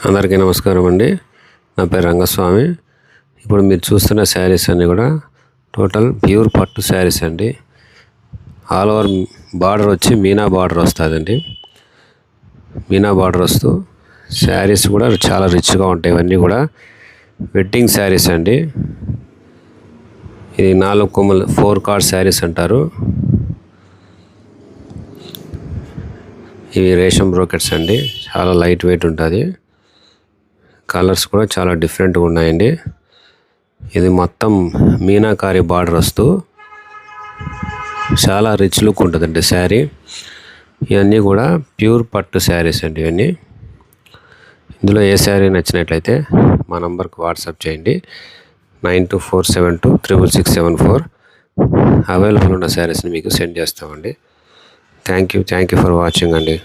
అందరికీ నమస్కారం అండి. నా పేరు రంగస్వామి. ఇప్పుడు మీరు చూస్తున్న శారీస్ అన్నీ కూడా టోటల్ ప్యూర్ పట్టు శారీస్ అండి. ఆల్ ఓవర్ బార్డర్ వచ్చి మీనా బార్డర్ వస్తుందండి. మీనా బార్డర్ వస్తూ శారీస్ కూడా చాలా రిచ్గా ఉంటాయి. ఇవన్నీ కూడా వెడ్డింగ్ శారీస్ అండి. ఇది 4 కొమ్మలు 4 కార్డ్ శారీస్ అంటారు. ఇవి రేషం బ్రోకెట్స్ అండి. చాలా లైట్ వెయిట్ ఉంటుంది. కలర్స్ కూడా చాలా డిఫరెంట్గా ఉన్నాయండి. ఇది మొత్తం మీనాకారి బార్డర్ వస్తూ చాలా రిచ్ లుక్ ఉంటుందండి శారీ. ఇవన్నీ కూడా ప్యూర్ పట్టు శారీస్ అండి. ఇవన్నీ ఇందులో ఏ శారీ నచ్చినట్లయితే మా నంబర్కి వాట్సాప్ చేయండి. 9247266674 అవైలబుల్ ఉన్న శారీస్ని మీకు సెండ్ చేస్తామండి. థ్యాంక్ యూ ఫర్ వాచింగ్ అండి.